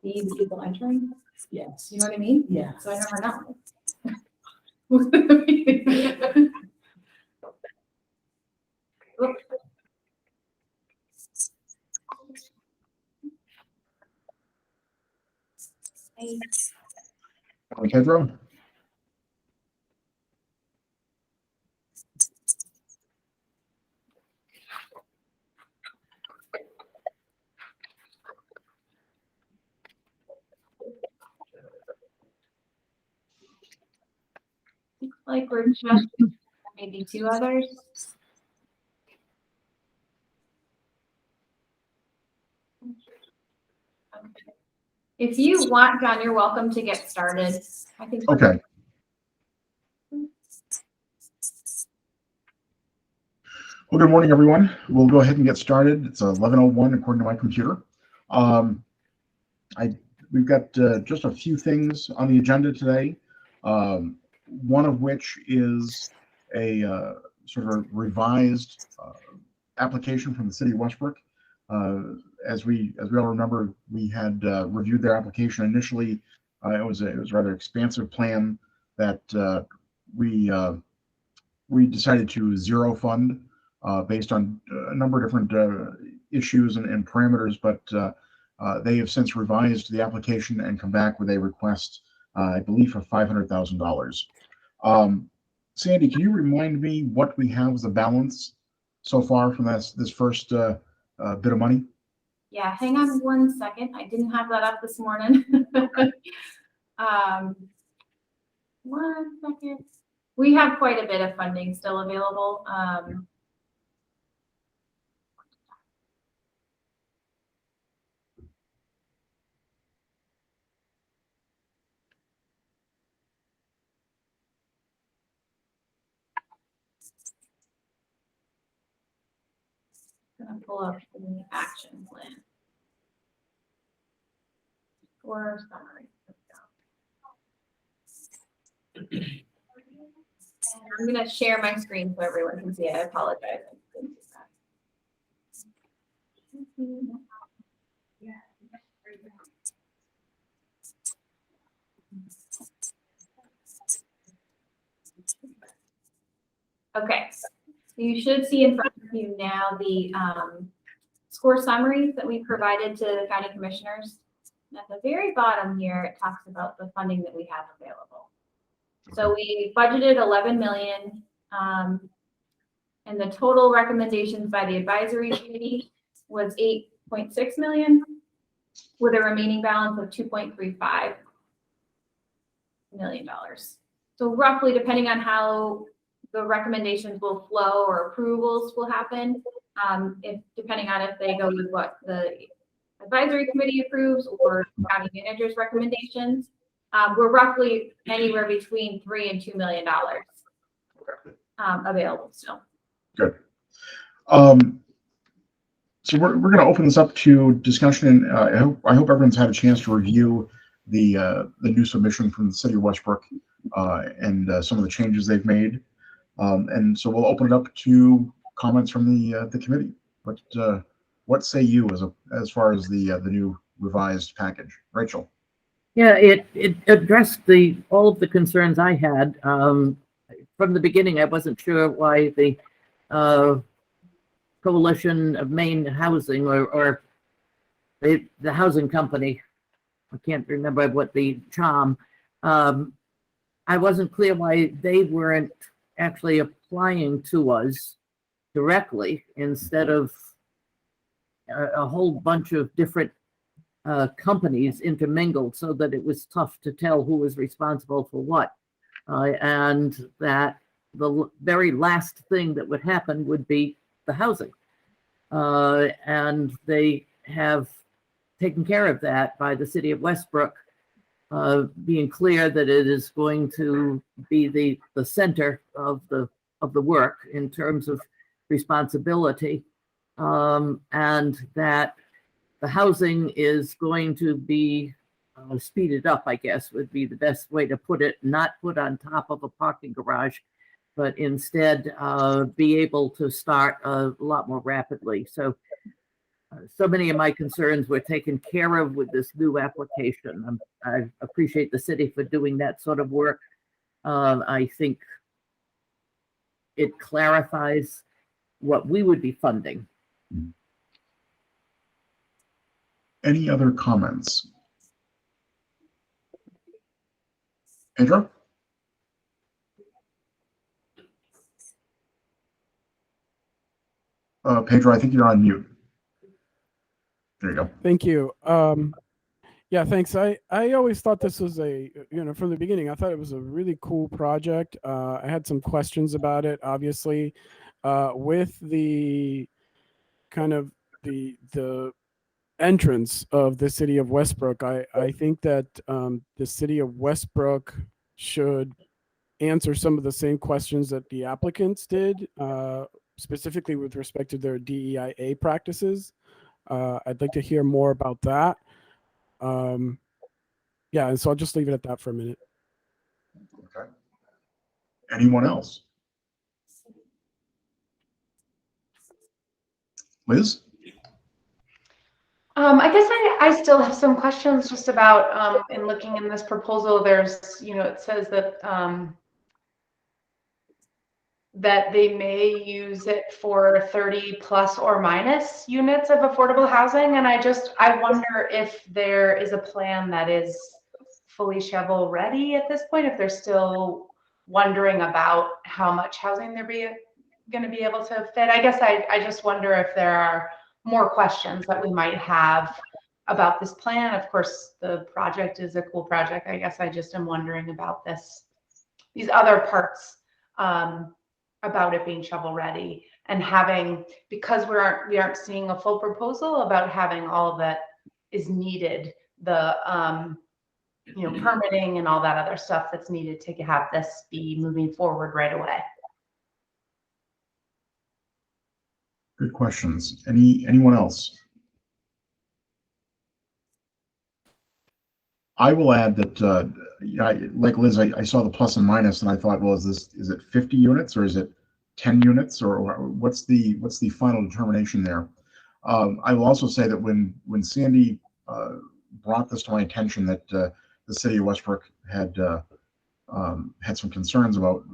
be the people entering? Yes. You know what I mean? Yeah. So I never know. Pedro? Like we're just maybe two others. If you want, John, you're welcome to get started. I think. Okay. Well, good morning, everyone. We'll go ahead and get started. It's 11:01 according to my computer. We've got just a few things on the agenda today. One of which is a sort of a revised application from the city of Westbrook. As we all remember, we had reviewed their application initially. It was a rather expansive plan that we decided to zero fund based on a number of different issues and parameters, but they have since revised the application and come back with a request, I believe, of $500,000. Sandy, can you remind me what we have as a balance so far from this first bit of money? Yeah, hang on 1 second. I didn't have that up this morning. 1 second. We have quite a bit of funding still available. I'm gonna pull up the action plan or summary. I'm gonna share my screen so everyone can see it. I apologize. Okay, so you should see in front of you now the score summaries that we provided to the county commissioners. And at the very bottom here, it talks about the funding that we have available. So we budgeted 11 million, and the total recommendations by the advisory committee was 8.6 million, with a remaining balance of $2.35 million. So roughly, depending on how the recommendations will flow or approvals will happen, depending on if they go with what the advisory committee approves or county manager's recommendations, we're roughly anywhere between $3 and $2 million available still. Good. So we're going to open this up to discussion. I hope everyone's had a chance to review the new submission from the city of Westbrook and some of the changes they've made. And so we'll open it up to comments from the committee. But what say you as far as the new revised package, Racheal? Yeah, it addressed all of the concerns I had. From the beginning, I wasn't sure why the Coalition of Maine Housing or the housing company, I can't remember what the CHOM, I wasn't clear why they weren't actually applying to us directly instead of a whole bunch of different companies intermingled, so that it was tough to tell who was responsible for what. And that the very last thing that would happen would be the housing. And they have taken care of that by the city of Westbrook being clear that it is going to be the center of the work in terms of responsibility, and that the housing is going to be speeded up, I guess would be the best way to put it, not put on top of a parking garage, but instead be able to start a lot more rapidly. So so many of my concerns were taken care of with this new application. I appreciate the city for doing that sort of work. I think it clarifies what we would be funding. Any other comments? Pedro? Pedro, I think you're on mute. There you go. Thank you. Yeah, thanks. I always thought this was from the beginning, I thought it was a really cool project. I had some questions about it, obviously, with the kind of the entrance of the city of Westbrook. I think that the city of Westbrook should answer some of the same questions that the applicants did, specifically with respect to their DEIA practices. I'd like to hear more about that. Yeah, and so I'll just leave it at that for a minute. Okay. Anyone else? Liz? I guess I still have some questions just about in looking in this proposal. There's, it says that that they may use it for 30 plus or minus units of affordable housing, and I wonder if there is a plan that is fully shovel ready at this point, if they're still wondering about how much housing they're going to be able to fit. I guess I just wonder if there are more questions that we might have about this plan. Of course, the project is a cool project. I guess I just am wondering about these other parts about it being shovel ready and having, because we aren't seeing a full proposal about having all of that is needed, the permitting and all that other stuff that's needed to have this be moving forward right away. Good questions. Anyone else? I will add that, like Liz, I saw the plus and minus, and I thought, well, is it 50 units or is it 10 units, or what's the final determination there? I will also say that when Sandy brought this to my attention, that the city of Westbrook had some concerns about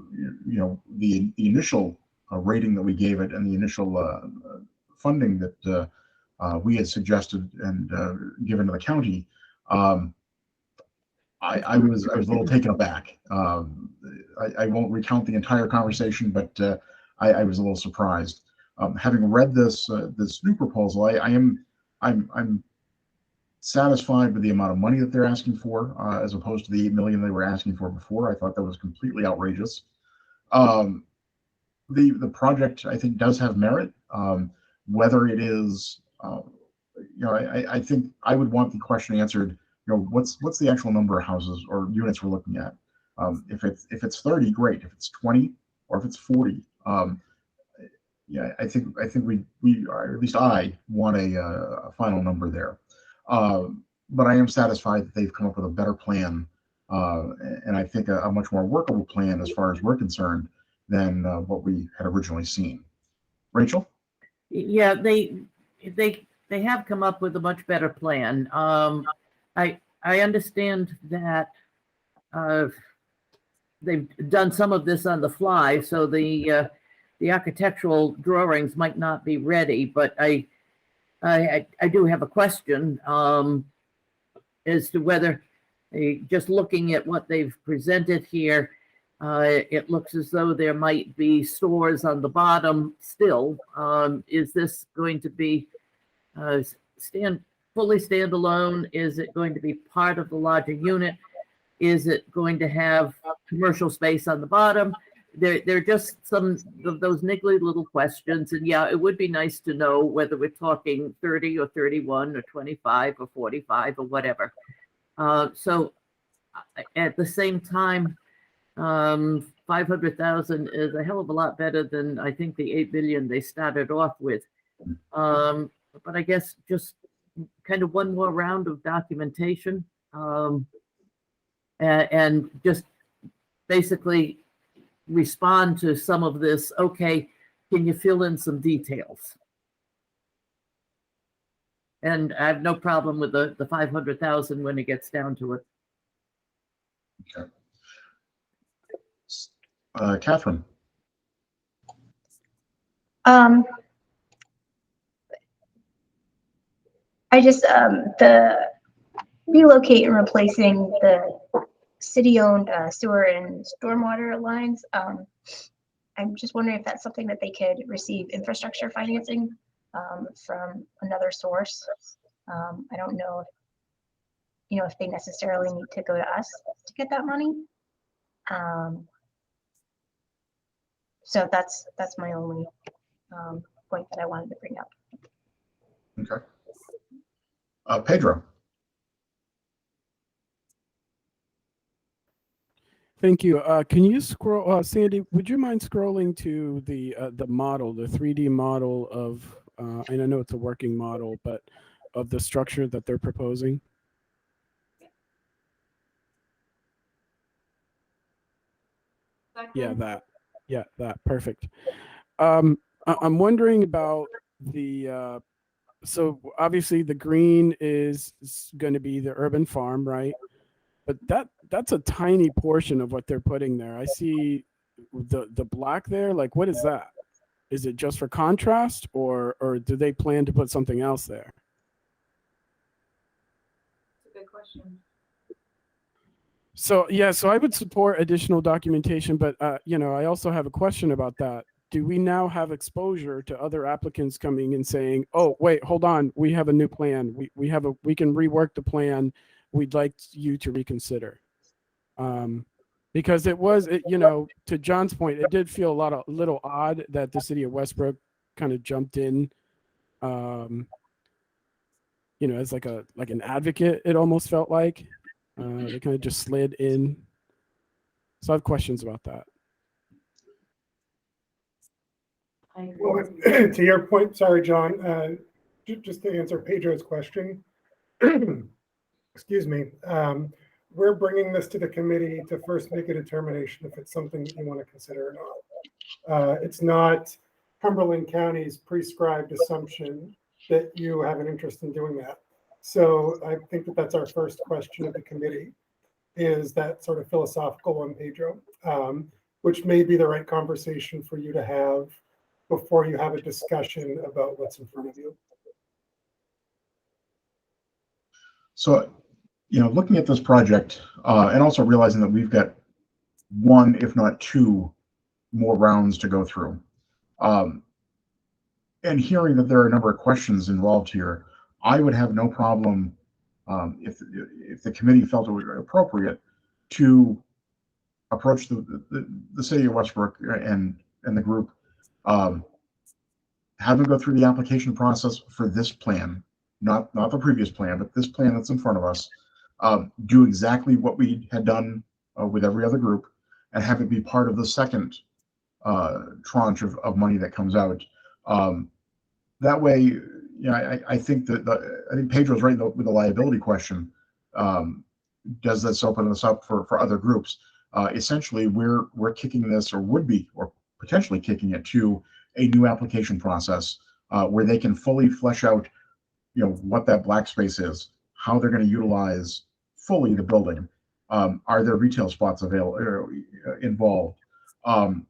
the initial rating that we gave it and the initial funding that we had suggested and given to the county. I was a little taken aback. I won't recount the entire conversation, but I was a little surprised. Having read this new proposal, I'm satisfied with the amount of money that they're asking for, as opposed to the $8 million they were asking for before. I thought that was completely outrageous. The project, I think, does have merit. Whether it is, I think I would want the question answered. What's the actual number of houses or units we're looking at? If it's 30, great. If it's 20 or if it's 40, I think we or at least I want a final number there. But I am satisfied that they've come up with a better plan, and I think a much more workable plan as far as we're concerned than what we had originally seen. Racheal? Yeah, they have come up with a much better plan. I understand that they've done some of this on the fly, so the architectural drawings might not be ready, but I do have a question as to whether, just looking at what they've presented here, it looks as though there might be stores on the bottom still. Is this going to be fully standalone? Is it going to be part of the larger unit? Is it going to have commercial space on the bottom? There are just some of those niggly little questions. And yeah, it would be nice to know whether we're talking 30 or 31 or 25 or 45 or whatever. So at the same time, 500,000 is a hell of a lot better than I think the 8 billion they started off with. But I guess just kind of one more round of documentation, and just basically respond to some of this. Okay, can you fill in some details? And I have no problem with the 500,000 when it gets down to it. Catherine. I just, the relocate and replacing the city-owned sewer and stormwater lines. I'm just wondering if that's something that they could receive infrastructure financing from another source. I don't know if, if they necessarily need to go to us to get that money. So that's my only point that I wanted to bring up. Okay. Pedro. Thank you. Can you scroll, Sandy? Would you mind scrolling to the model, the 3D model of, and I know it's a working model, but of the structure that they're proposing? Yeah, that. Yeah, that. Perfect. I'm wondering about the. So obviously the green is going to be the urban farm, right? But that's a tiny portion of what they're putting there. I see the black there. Like, what is that? Is it just for contrast, or do they plan to put something else there? That's a good question. So yeah, so I would support additional documentation, but I also have a question about that. Do we now have exposure to other applicants coming and saying, "Oh, wait, hold on, we have a new plan. We can rework the plan. We'd like you to reconsider." Because it was, to John's point, it did feel a little odd that the city of Westbrook kind of jumped in, as like an advocate. It almost felt like they kind of just slid in. So I have questions about that. Well, to your point, sorry, John, just to answer Pedro's question, excuse me, we're bringing this to the committee to first make a determination if it's something that you want to consider or not. It's not Cumberland County's prescribed assumption that you have an interest in doing that. So I think that that's our first question of the committee, is that sort of philosophical one, Pedro, which may be the right conversation for you to have before you have a discussion about what's in front of you. So, looking at this project and also realizing that we've got one, if not two, more rounds to go through, and hearing that there are a number of questions involved here, I would have no problem if the committee felt it was appropriate to approach the city of Westbrook and the group, have them go through the application process for this plan, not the previous plan, but this plan that's in front of us, do exactly what we had done with every other group, and have it be part of the second tranche of money that comes out. That way, I think I think Pedro's right with the liability question. Does this open us up for other groups? Essentially, we're kicking this, or would be, or potentially kicking it to a new application process where they can fully flesh out, what that black space is, how they're going to utilize fully the building. Are there retail spots involved? And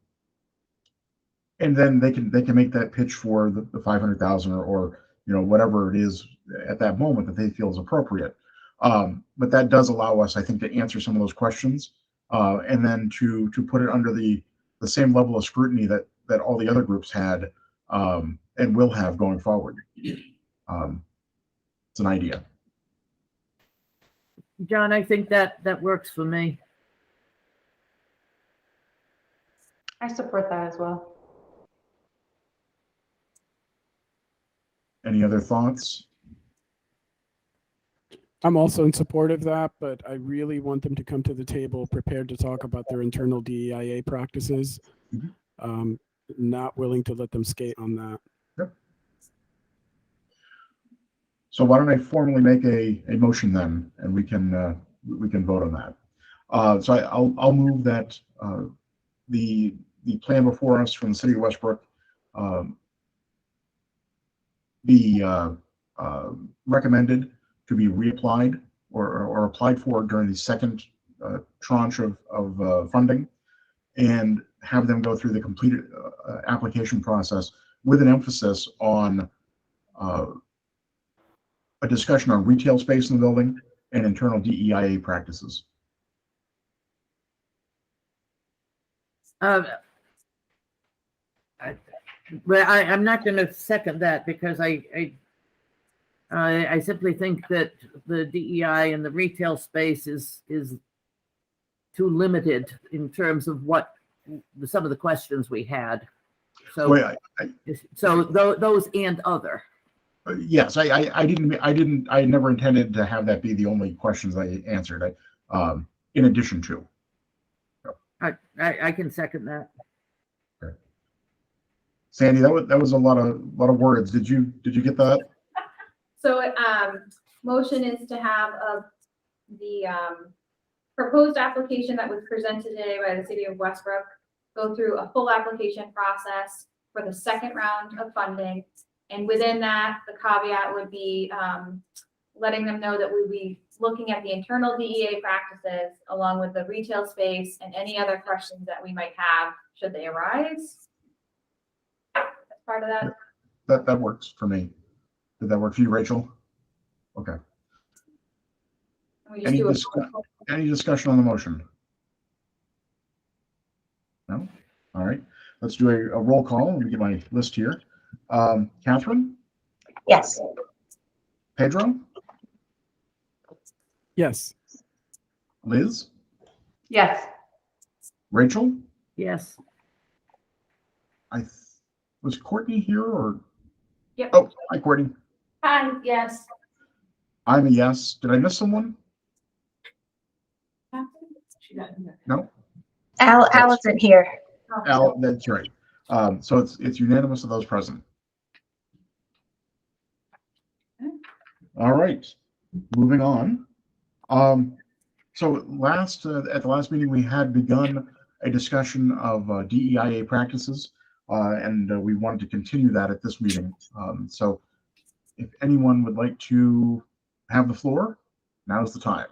then they can make that pitch for the 500,000 or whatever it is at that moment that they feel is appropriate. But that does allow us, I think, to answer some of those questions, and then to put it under the same level of scrutiny that all the other groups had and will have going forward. It's an idea. John, I think that works for me. I support that as well. Any other thoughts? I'm also in support of that, but I really want them to come to the table prepared to talk about their internal DEIA practices. Mm-hmm. Not willing to let them skate on that. Yep. So why don't I formally make a motion then, and we can vote on that. So I'll move that the plan before us from the city of Westbrook be recommended to be reapplied or applied for during the second tranche of funding, and have them go through the completed application process with an emphasis on a discussion on retail space in the building and internal DEIA practices. Well, I'm not going to second that because I simply think that the DEI and the retail space is too limited in terms of what some of the questions we had. So, Well, those and other. yes, I never intended to have that be the only questions I answered. In addition to. I can second that. Okay. Sandy, that was a lot of words. Did you get that? So, motion is to have the proposed application that was presented today by the city of Westbrook go through a full application process for the second round of funding. And within that, the caveat would be letting them know that we'll be looking at the internal DEA practices along with the retail space and any other questions that we might have should they arise. That's part of that. That works for me. Did that work for you, Racheal? Okay. We just do Any discussion on the motion? No? All right. Let's do a roll call. Let me get my list here. Katharine? Yes. Pedro? Yes. Liz? Yes. Racheal? Yes. Was Courtney here or? Yep. Oh, hi, Courtney. Hi, yes. I'm a yes. Did I miss someone? No? Al isn't here. Al, that's right. So it's unanimous of those present. All right, moving on. So at the last meeting, we had begun a discussion of DEIA practices, and we wanted to continue that at this meeting. So if anyone would like to have the floor, now's the time.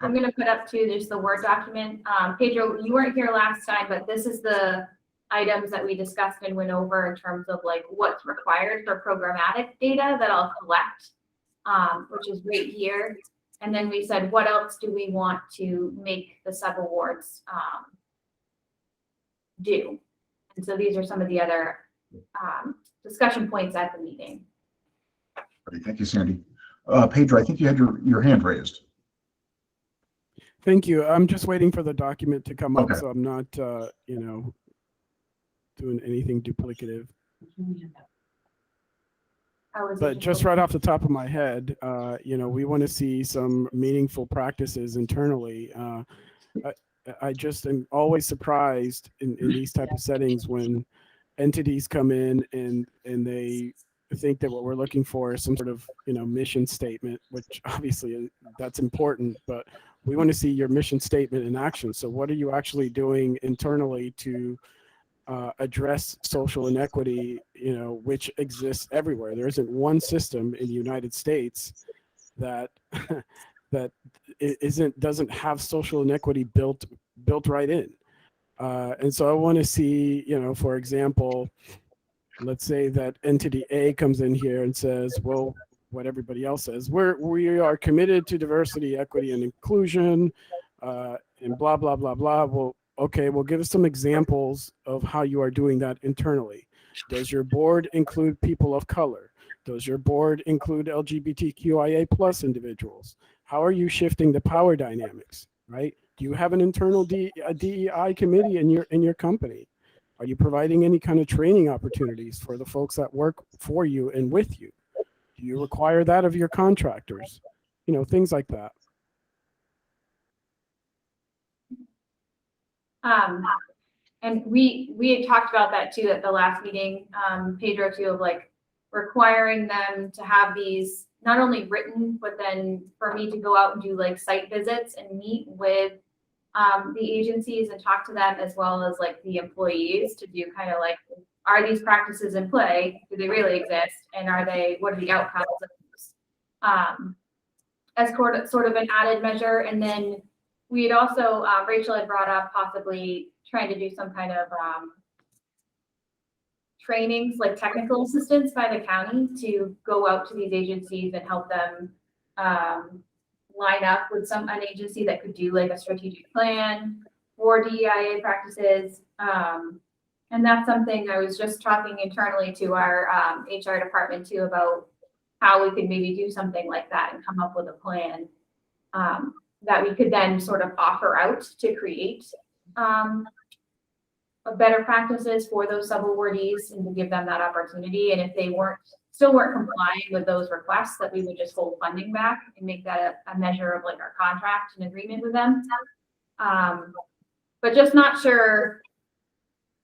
I'm gonna put up too, there's the Word document. Pedro, you weren't here last time, but this is the items that we discussed and went over in terms of like what's required for programmatic data that I'll collect, which is right here. And then we said, what else do we want to make the sub-awards do? And so these are some of the other discussion points at the meeting. Great, thank you, Sandy. Pedro, I think you had your hand raised. Thank you. I'm just waiting for the document to come up, Okay. so I'm not, doing anything duplicative. But just right off the top of my head, we want to see some meaningful practices internally. I just am always surprised in these type of settings when entities come in and they think that what we're looking for is some sort of mission statement, which obviously that's important, but we want to see your mission statement in action. So what are you actually doing internally to address social inequity, which exists everywhere? There isn't one system in the United States that doesn't have social inequity built right in. And so I want to see, for example, let's say that entity A comes in here and says, well, what everybody else says, we are committed to diversity, equity, and inclusion, and blah, blah, blah, blah. Well, okay, well, give us some examples of how you are doing that internally. Does your board include people of color? Does your board include LGBTQIA plus individuals? How are you shifting the power dynamics, right? Do you have an internal DEI committee in your company? Are you providing any kind of training opportunities for the folks that work for you and with you? Do you require that of your contractors? Things like that. And we had talked about that too at the last meeting, Pedro, too, of like requiring them to have these not only written, but then for me to go out and do like site visits and meet with the agencies and talk to them as well as like the employees to do kind of like, are these practices in play? Do they really exist? And what are the outcomes of those? As sort of an added measure. And then we had also, Racheal had brought up possibly trying to do some kind of trainings, like technical assistance by the county to go out to these agencies and help them line up with an agency that could do like a strategic plan for DEIA practices. And that's something I was just talking internally to our HR department too about how we could maybe do something like that and come up with a plan that we could then sort of offer out to create better practices for those subawardees and to give them that opportunity. And if they still weren't complying with those requests, that we would just hold funding back and make that a measure of like our contract and agreement with them. But just not sure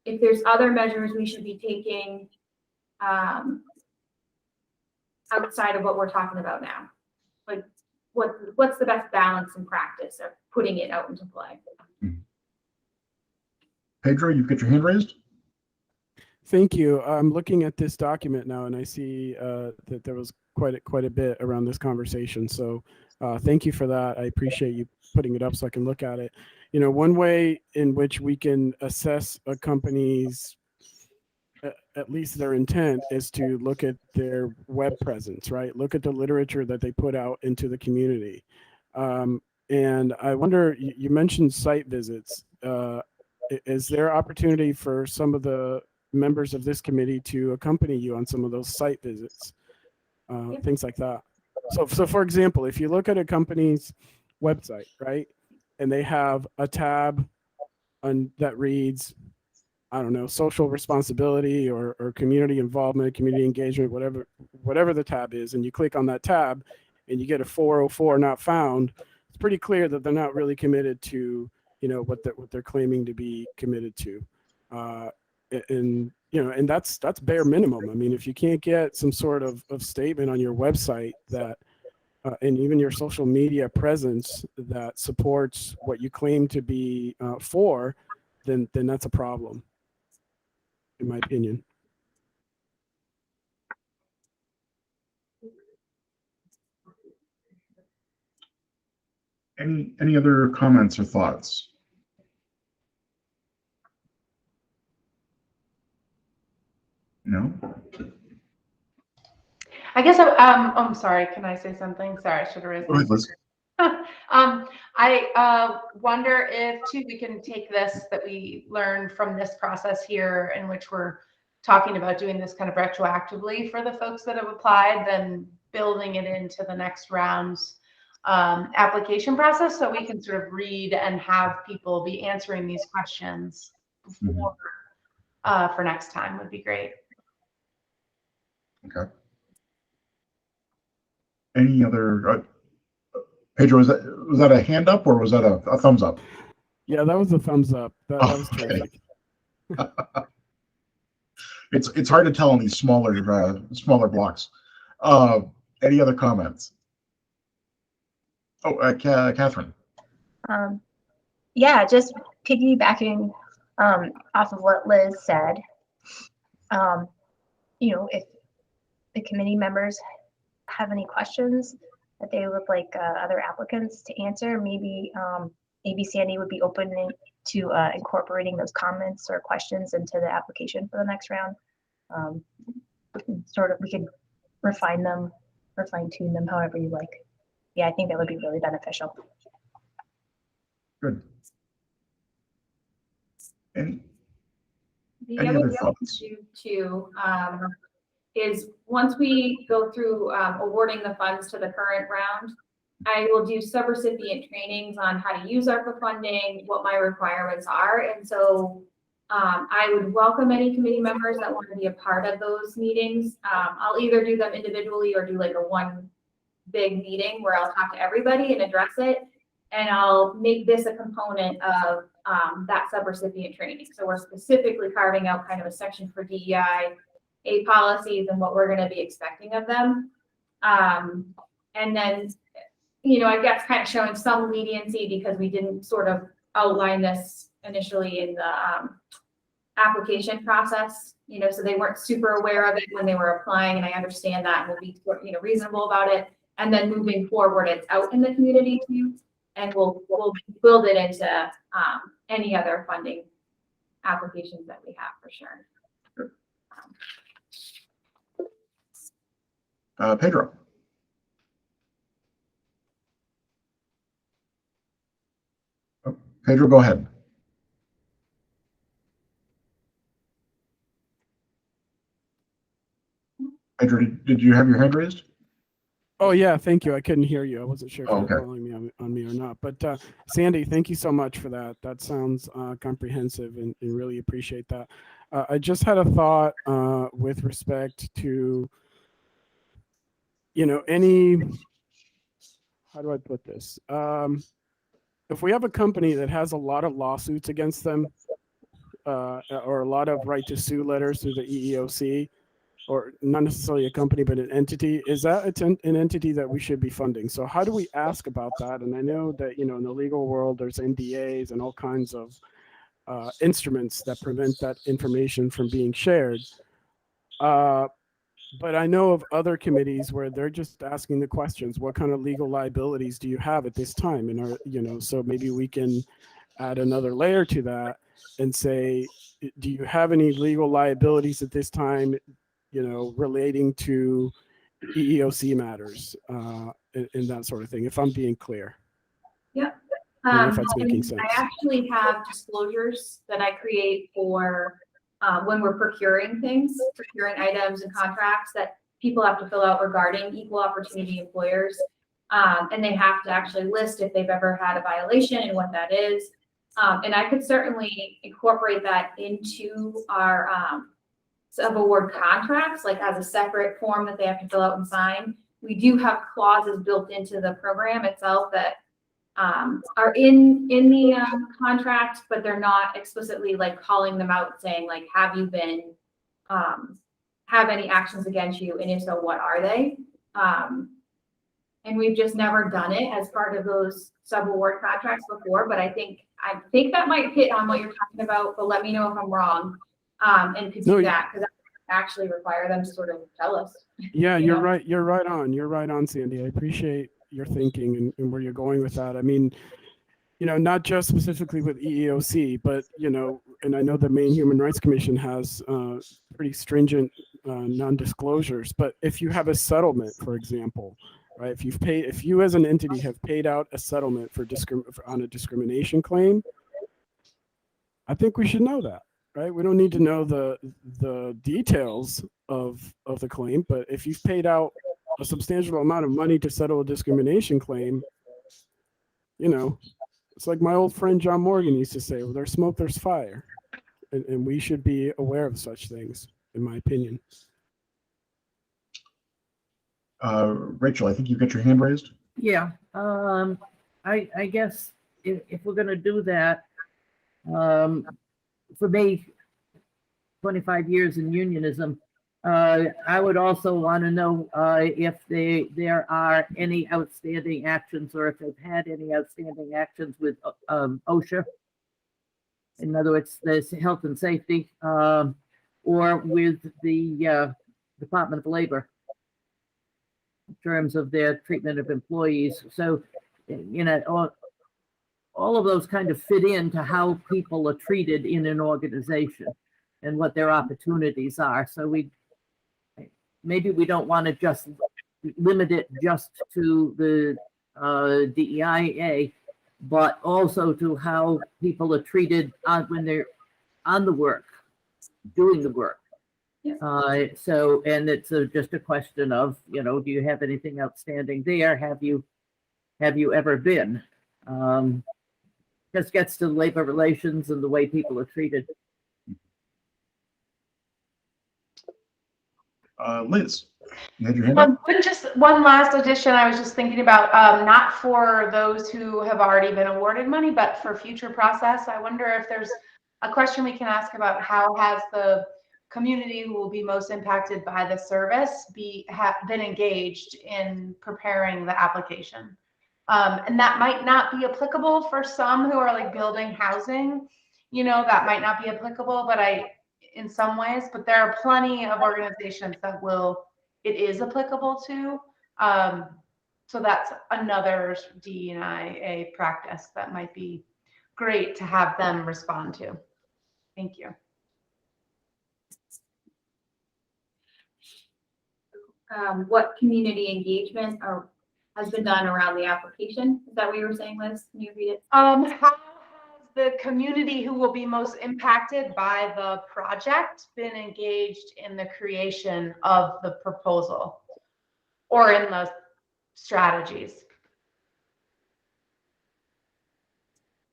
if there's other measures we should be taking outside of what we're talking about now. Like what's the best balance in practice of putting it out into play? Pedro, you've got your hand raised. Thank you. I'm looking at this document now, and I see that there was quite a bit around this conversation. So thank you for that. I appreciate you putting it up so I can look at it. You know, one way in which we can assess a company's at least their intent is to look at their web presence, right? Look at the literature that they put out into the community. And I wonder, you mentioned site visits. Is there opportunity for some of the members of this committee to accompany you on some of those site visits? Things like that. So for example, if you look at a company's website, right, and they have a tab that reads, I don't know, social responsibility or community involvement, community engagement, whatever the tab is, and you click on that tab and you get a 404 not found, it's pretty clear that they're not really committed to, you know, what they're claiming to be committed to. And you know, and that's bare minimum. I mean, if you can't get some sort of statement on your website that and even your social media presence that supports what you claim to be for, then that's a problem, in my opinion. Any other comments or thoughts? No? I guess I'm sorry. Can I say something? Sorry, I should have raised Go ahead, Liz. I wonder if too we can take this that we learned from this process here, in which we're talking about doing this kind of retroactively for the folks that have applied, then building it into the next round's application process, so we can sort of read and have people be answering these questions before, for next time would be great. Okay. Any other? Pedro, was that a hand up or was that a thumbs up? Yeah, that was a thumbs up. That was terrific. It's hard to tell on these smaller blocks. Any other comments? Oh, Katharine. Yeah, just piggybacking off of what Liz said. You know, if the committee members have any questions that they would like other applicants to answer, maybe Sandy would be open to incorporating those comments or questions into the application for the next round. We could refine them or fine tune them however you like. Yeah, I think that would be really beneficial. Good. The Any other other thing thoughts? to do too is once we go through awarding the funds to the current round, I will do subrecipient trainings on how to use ARPA funding, what my requirements are. And so I would welcome any committee members that want to be a part of those meetings. I'll either do them individually or do like a one big meeting where I'll talk to everybody and address it. And I'll make this a component of that subrecipient training. So we're specifically carving out kind of a section for DEI policies and what we're going to be expecting of them. And then, you know, I guess kind of showing some leniency because we didn't sort of outline this initially in the application process, so they weren't super aware of it when they were applying, and I understand that and will be, reasonable about it. And then moving forward, it's out in the community too, and we'll build it into any other funding applications that we have for sure. Pedro. Oh, Pedro, go ahead. Pedro, did you have your hand raised? Oh yeah, thank you. I couldn't hear you. I wasn't sure if you Okay. were calling me on me or not. But Sandy, thank you so much for that. That sounds comprehensive, and really appreciate that. I just had a thought with respect to, any, how do I put this? If we have a company that has a lot of lawsuits against them, or a lot of right to sue letters through the EEOC, or not necessarily a company, but an entity, is that an entity that we should be funding? So how do we ask about that? And I know that, in the legal world, there's NDAs and all kinds of instruments that prevent that information from being shared. But I know of other committees where they're just asking the questions, what kind of legal liabilities do you have at this time? And so maybe we can add another layer to that and say, do you have any legal liabilities at this time, relating to EEOC matters, and that sort of thing, if I'm being clear. Yep. If that's making sense. I actually have disclosures that I create for when we're procuring items and contracts that people have to fill out regarding equal opportunity employers. And they have to actually list if they've ever had a violation and what that is. And I could certainly incorporate that into our sub-award contracts, like as a separate form that they have to fill out and sign. We do have clauses built into the program itself that are in the contract, but they're not explicitly like calling them out saying like, have you been, have any actions against you? And if so, what are they? And we've just never done it as part of those sub-award contracts before, but I think that might hit on what you're talking about, but let me know if I'm wrong. And could do that, because I actually require them to sort of tell us. Yeah, you're right. You're right on, Sandy. I appreciate your thinking and where you're going with that. I mean, not just specifically with EEOC, but, and I know the Maine Human Rights Commission has pretty stringent non-disclosures, but if you have a settlement, for example, right, if you as an entity have paid out a settlement on a discrimination claim, I think we should know that. Right, we don't need to know the details of the claim, but if you've paid out a substantial amount of money to settle a discrimination claim, it's like my old friend John Morgan used to say, well, there's smoke, there's fire, and we should be aware of such things, in my opinion. Racheal, I think you've got your hand raised. Yeah, I guess if we're gonna do that, for me, 25 years in unionism, I would also want to know if there are any outstanding actions, or if they've had any outstanding actions with OSHA. In other words, there's health and safety, or with the Department of Labor in terms of their treatment of employees. So, all of those kind of fit into how people are treated in an organization and what their opportunities are. So maybe we don't want to just limit it just to the DEIA, but also to how people are treated when they're on the work, doing the work. Yeah. And it's just a question of, do you have anything outstanding there? Have you ever been? Just gets to labor relations and the way people are treated. Liz, you had your hand up? But just one last addition, I was just thinking about, not for those who have already been awarded money, but for future process. I wonder if there's a question we can ask about how has the community who will be most impacted by the service been engaged in preparing the application? And that might not be applicable for some who are like building housing, that might not be applicable, but in some ways, but there are plenty of organizations that it is applicable to. So that's another DEI practice that might be great to have them respond to. Thank you. What community engagement has been done around the application? Is that what you were saying, Liz? Can you read it? How has the community who will be most impacted by the project been engaged in the creation of the proposal or in the strategies?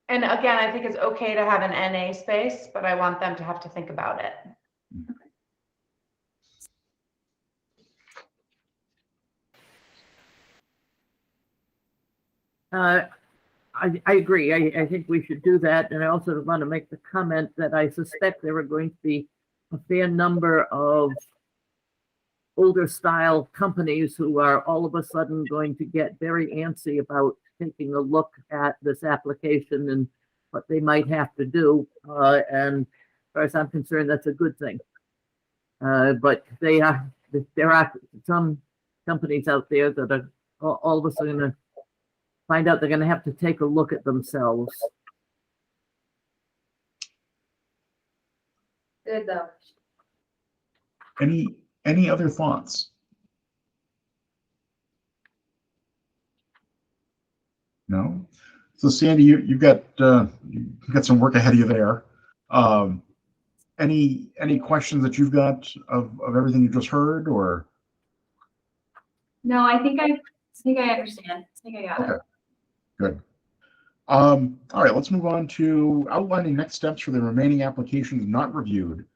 And again, I think it's okay to have an NA space, but I want them to have to think about it. I agree. I think we should do that. And I also want to make the comment that I suspect there are going to be a fair number of older style companies who are all of a sudden going to get very antsy about taking a look at this application and what they might have to do. And as far as I'm concerned, that's a good thing. But there are some companies out there that are all of a sudden going to find out they're going to have to take a look at themselves. Good though. Any other thoughts? No. So Sandy, you've got some work ahead of you there. Any questions that you've got of everything you just heard, or? No, I think I understand. I think I got it. Good. All right, let's move on to outlining next steps for the remaining applications not reviewed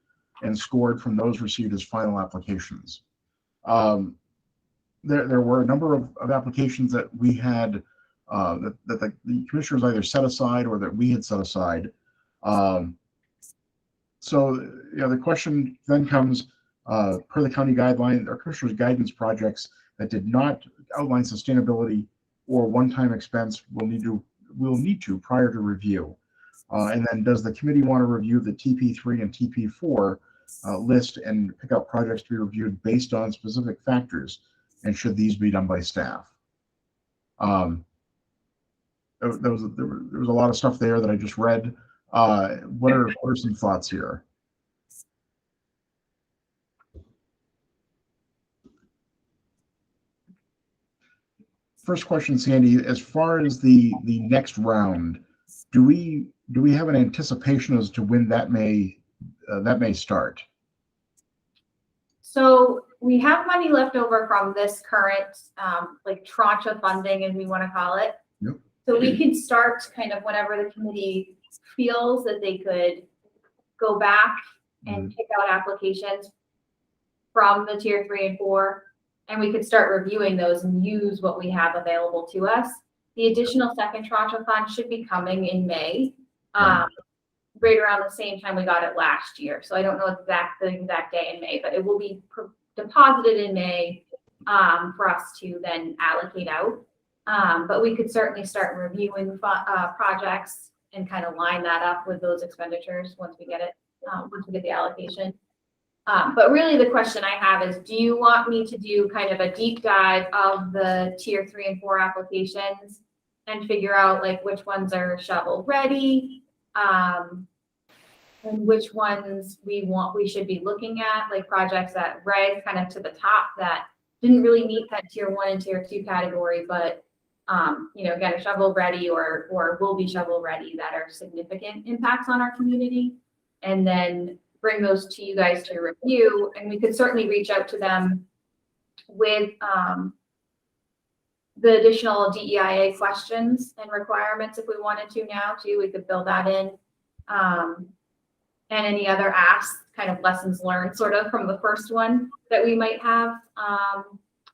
and scored from those received as final applications. There were a number of applications that we had that the commissioners either set aside or that we had set aside. So the question then comes, per the county guideline, our commissioners' guidance projects that did not outline sustainability or one-time expense will need to prior to review. And then does the committee want to review the TP3 and TP4 list and pick out projects to be reviewed based on specific factors? And should these be done by staff? There was a lot of stuff there that I just read. What are some thoughts here? First question, Sandy, as far as the next round, do we have an anticipation as to when that may start? So we have money left over from this current tranche of funding, as we want to call it. Yep. So we could start kind of whenever the committee feels that they could go back and pick out applications from the tier 3 and 4. And we could start reviewing those and use what we have available to us. The additional second tranche of funds should be coming in May, right around the same time we got it last year. So I don't know the exact day in May, but it will be deposited in May for us to then allocate out. But we could certainly start reviewing projects and kind of line that up with those expenditures once we get it, once we get the allocation. But really the question I have is, do you want me to do kind of a deep dive of the tier 3 and 4 applications and figure out like which ones are shovel ready, and which ones we should be looking at, like projects that rise kind of to the top that didn't really meet that tier 1 and tier 2 category, but again, shovel ready or will be shovel ready that are significant impacts on our community, and then bring those to you guys to review. And we could certainly reach out to them with the additional DEIA questions and requirements if we wanted to now too. We could build that in. And any other asks, kind of lessons learned sort of from the first one that we might have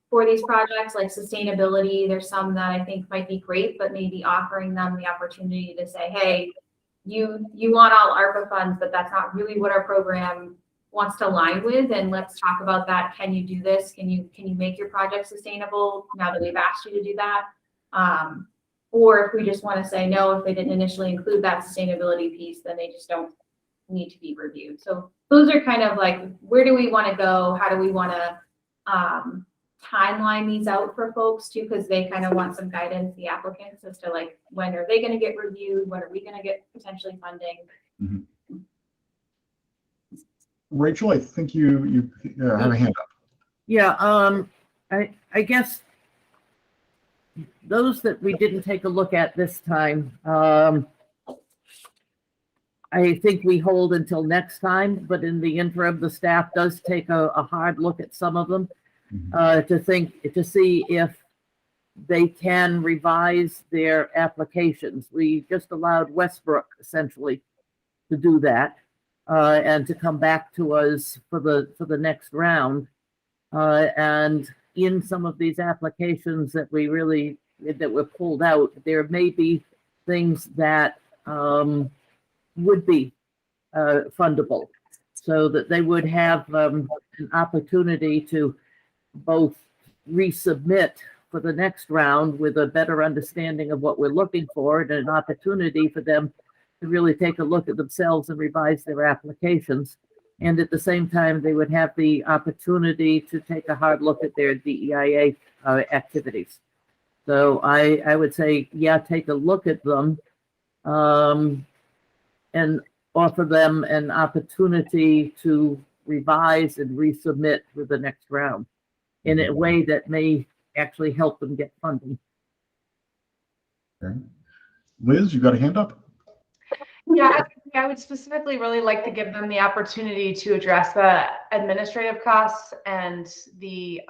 for these projects, like sustainability. There's some that I think might be great, but maybe offering them the opportunity to say, hey, you want all ARPA funds, but that's not really what our program wants to align with. And let's talk about that. Can you do this? Can you make your project sustainable now that we've asked you to do that? Or if we just want to say, no, if they didn't initially include that sustainability piece, then they just don't need to be reviewed. So those are kind of like, where do we want to go? How do we want to timeline these out for folks too? Because they kind of want some guidance, the applicants, as to like, when are they going to get reviewed? When are we going to get potentially funding? Rachel, I think you have a hand up. Yeah, I guess those that we didn't take a look at this time, I think we hold until next time, but in the interim, the staff does take a hard look at some of them to see if they can revise their applications. We just allowed Westbrook essentially to do that and to come back to us for the next round. And in some of these applications that were pulled out, there may be things that would be fundable, so that they would have an opportunity to both resubmit for the next round with a better understanding of what we're looking for, and an opportunity for them to really take a look at themselves and revise their applications. And at the same time, they would have the opportunity to take a hard look at their DEIA activities. So I would say, yeah, take a look at them and offer them an opportunity to revise and resubmit for the next round in a way that may actually help them get funding. Okay. Liz, you got a hand up? Yeah, I would specifically really like to give them the opportunity to address the administrative costs and the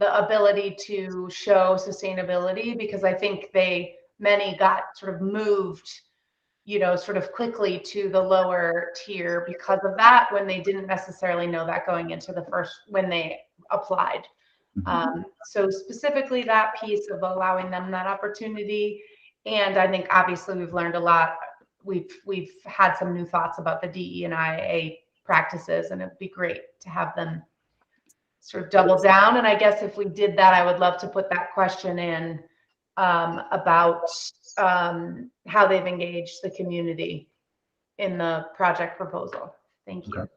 ability to show sustainability, because I think many got sort of moved, sort of quickly to the lower tier because of that, when they didn't necessarily know that going into when they applied. So specifically that piece of allowing them that opportunity. And I think obviously we've learned a lot. We've had some new thoughts about the DE&IA practices, and it'd be great to have them sort of double down. And I guess if we did that, I would love to put that question in about how they've engaged the community in the project proposal. Thank you. Okay.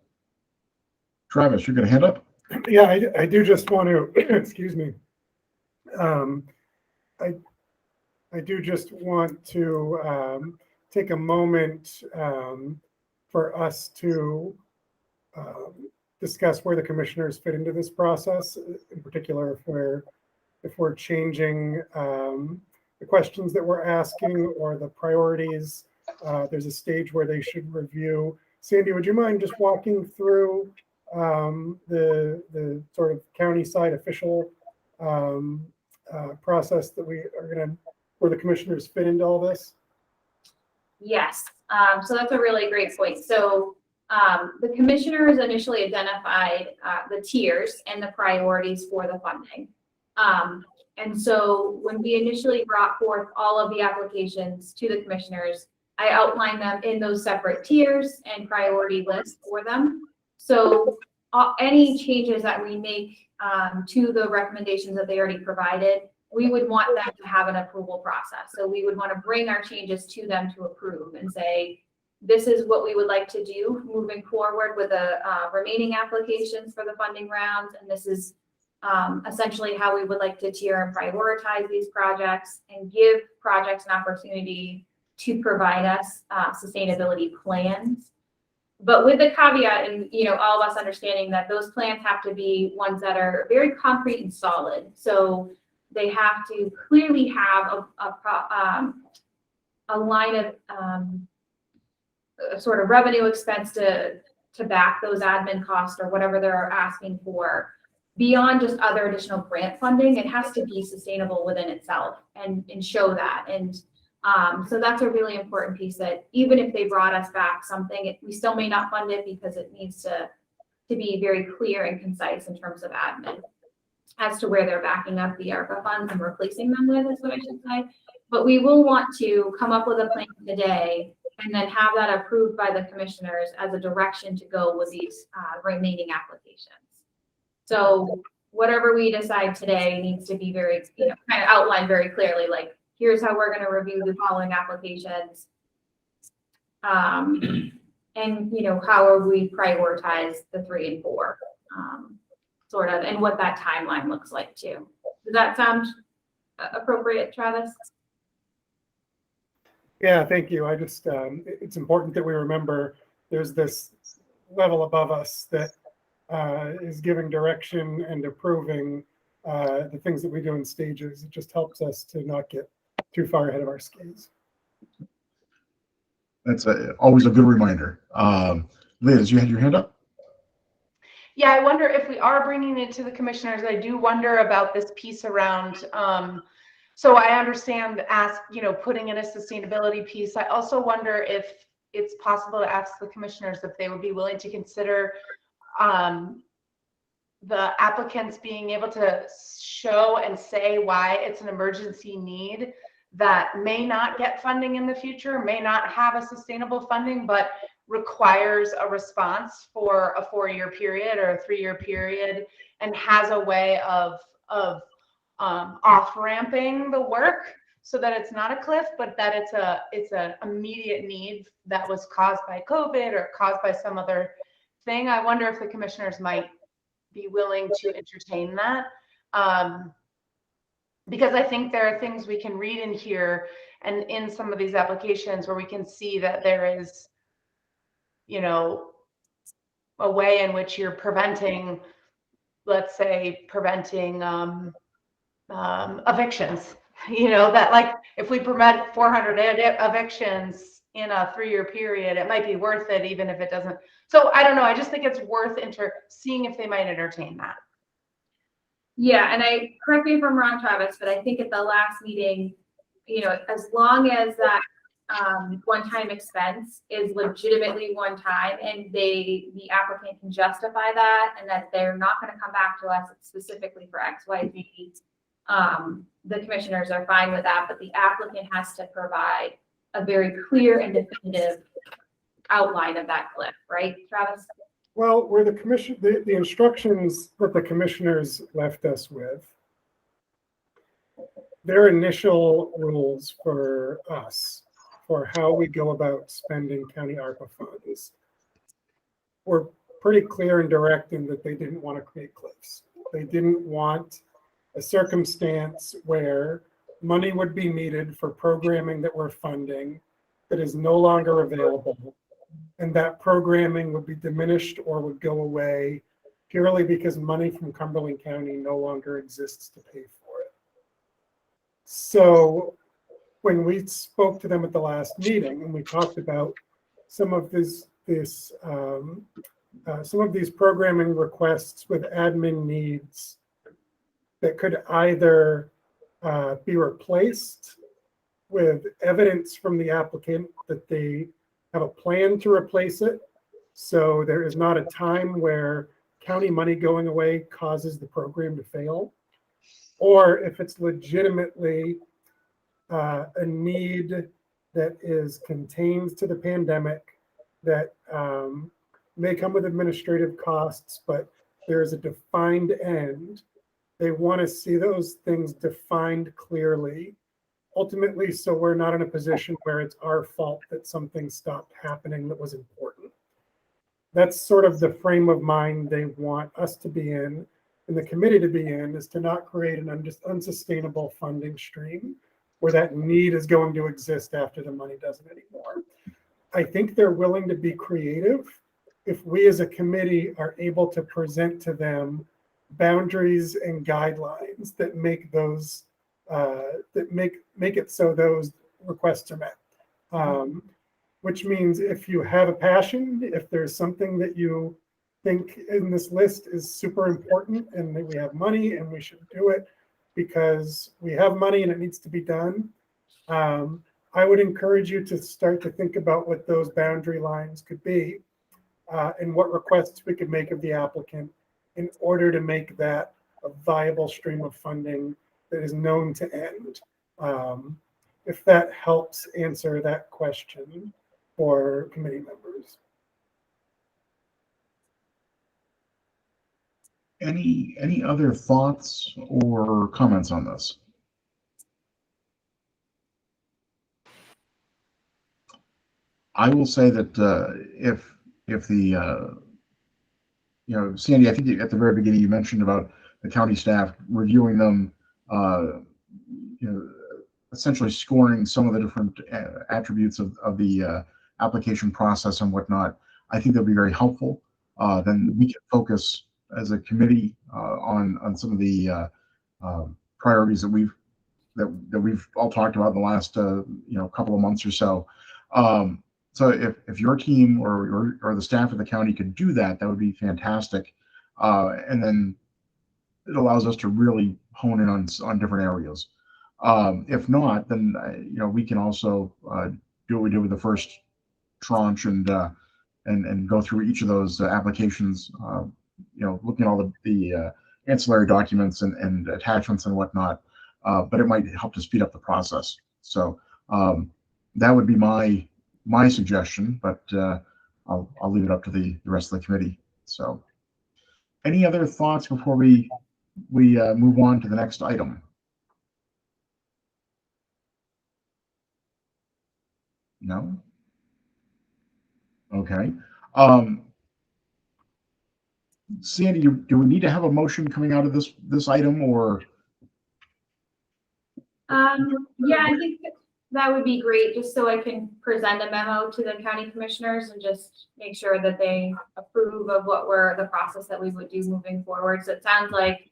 Travis, you're going to hand up? Yeah, I do just want to, excuse me. I do just want to take a moment for us to discuss where the commissioners fit into this process. In particular, if we're changing the questions that we're asking or the priorities. There's a stage where they should review. Sandy, would you mind just walking through the sort of county side official process that we are going to, where the commissioners fit into all this? Yes, so that's a really great point. So the commissioners initially identified the tiers and the priorities for the funding. And so when we initially brought forth all of the applications to the commissioners, I outlined them in those separate tiers and priority lists for them. So any changes that we make to the recommendations that they already provided, we would want them to have an approval process. So we would want to bring our changes to them to approve and say, this is what we would like to do moving forward with the remaining applications for the funding rounds. And this is essentially how we would like to tier and prioritize these projects and give projects an opportunity to provide us sustainability plans. But with the caveat, and all of us understanding that those plans have to be ones that are very concrete and solid. So they have to clearly have a line of sort of revenue expense to back those admin costs or whatever they're asking for. Beyond just other additional grant funding, it has to be sustainable within itself and show that. And so that's a really important piece, that even if they brought us back something, we still may not fund it because it needs to be very clear and concise in terms of admin as to where they're backing up the ARPA funds and replacing them with, is what I should say. But we will want to come up with a plan today and then have that approved by the commissioners as a direction to go with these remaining applications. So whatever we decide today needs to be very, kind of outlined very clearly, like, here's how we're gonna review the following applications. And, you know, how will we prioritize the 3 and 4, sort of, and what that timeline looks like too. Does that sound appropriate, Travis? Yeah, thank you. I just, it's important that we remember there's this level above us that is giving direction and approving the things that we do in stages. It just helps us to not get too far ahead of our skis. That's always a good reminder. Liz, you had your hand up? Yeah, I wonder if we are bringing it to the commissioners. I do wonder about this piece around, so I understand putting in a sustainability piece. I also wonder if it's possible to ask the commissioners if they would be willing to consider the applicants being able to show and say why it's an emergency need that may not get funding in the future, may not have a sustainable funding, but requires a response for a 4-year period or a 3-year period, and has a way of off-ramping the work so that it's not a cliff, but that it's an immediate need that was caused by COVID or caused by some other thing. I wonder if the commissioners might be willing to entertain that. Because I think there are things we can read in here and in some of these applications where we can see that there is, a way in which you're preventing, let's say, evictions. That like if we prevent 400 evictions in a 3-year period, it might be worth it even if it doesn't. So I don't know. I just think it's worth seeing if they might entertain that. Yeah, and correct me if I'm wrong, Travis, but I think at the last meeting, as long as that one-time expense is legitimately one time and the applicant can justify that and that they're not going to come back to us specifically for XYZ, the commissioners are fine with that, but the applicant has to provide a very clear and definitive outline of that cliff, right, Travis? Well, where the instructions that the commissioners left us with, their initial rules for us for how we go about spending county ARPA funds were pretty clear and direct in that they didn't want to create cliffs. They didn't want a circumstance where money would be needed for programming that we're funding that is no longer available, and that programming would be diminished or would go away purely because money from Cumberland County no longer exists to pay for it. So when we spoke to them at the last meeting and we talked about some of these programming requests with admin needs that could either be replaced with evidence from the applicant that they have a plan to replace it, so there is not a time where county money going away causes the program to fail, or if it's legitimately a need that is contained to the pandemic that may come with administrative costs, but there is a defined end. They want to see those things defined clearly, ultimately, so we're not in a position where it's our fault that something stopped happening that was important. That's sort of the frame of mind they want us to be in and the committee to be in, is to not create an unsustainable funding stream where that need is going to exist after the money doesn't anymore. I think they're willing to be creative if we as a committee are able to present to them boundaries and guidelines that make those make it so those requests are met. Which means if you have a passion, if there's something that you think in this list is super important and that we have money and we should do it because we have money and it needs to be done, I would encourage you to start to think about what those boundary lines could be and what requests we could make of the applicant in order to make that a viable stream of funding that is known to end. If that helps answer that question for committee members. Any other thoughts or comments on this? I will say that if the Sandy, I think at the very beginning you mentioned about the county staff reviewing them, essentially scoring some of the different attributes of the application process and whatnot. I think that'll be very helpful. Then we can focus as a committee on some of the priorities that we've all talked about in the last couple of months or so. So if your team or the staff of the county could do that, that would be fantastic. And then it allows us to really hone in on different areas. If not, then we can also do what we did with the first tranche and go through each of those applications. Looking at all the ancillary documents and attachments and whatnot. But it might help to speed up the process. So that would be my suggestion, but I'll leave it up to the rest of the committee. So, any other thoughts before we move on to the next item? No. Okay. Sandy, do we need to have a motion coming out of this item, or? Yeah, I think that would be great, just so I can present a memo to the county commissioners and just make sure that they approve of the process that we would do moving forward. So it sounds like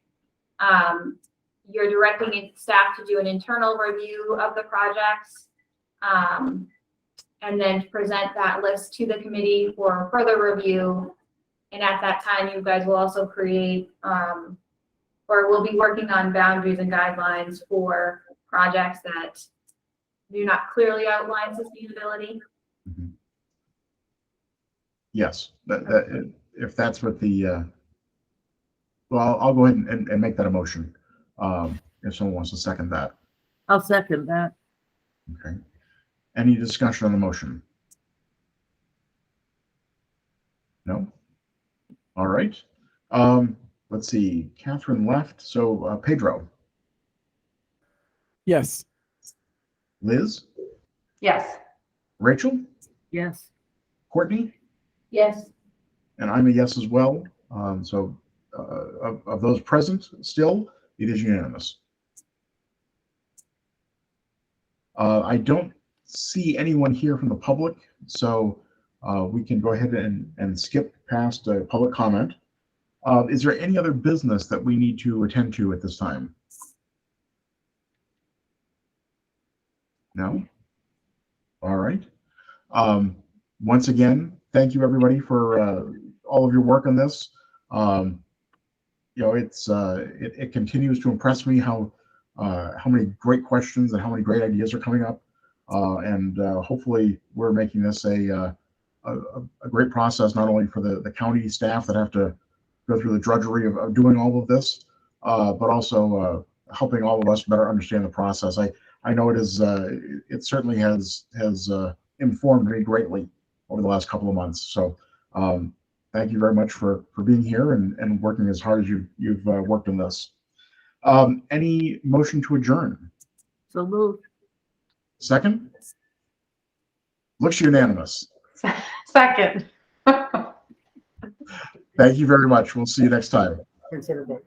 you're directing staff to do an internal review of the projects, and then present that list to the committee for further review. And at that time, you guys will also create, or we'll be working on boundaries and guidelines for projects that do not clearly outline sustainability. Mm-hmm. Yes, that if that's what the well, I'll go ahead and make that a motion. If someone wants to second that. I'll second that. Okay. Any discussion on the motion? No? All right. Let's see. Katharine left. So Pedro. Yes. Liz? Yes. Racheal? Yes. Courtney? Yes. And I'm a yes as well. So of those present, still, it is unanimous. I don't see anyone here from the public, so we can go ahead and skip past public comment. Is there any other business that we need to attend to at this time? No? All right. Once again, thank you everybody for all of your work on this. It continues to impress me how many great questions and how many great ideas are coming up. And hopefully we're making this a great process, not only for the county staff that have to go through the drudgery of doing all of this, but also helping all of us better understand the process. I know it certainly has informed me greatly over the last couple of months. So thank you very much for being here and working as hard as you've worked on this. Any motion to adjourn? So moved. Second? Looks unanimous. Second. Thank you very much. We'll see you next time. Thanks, everybody.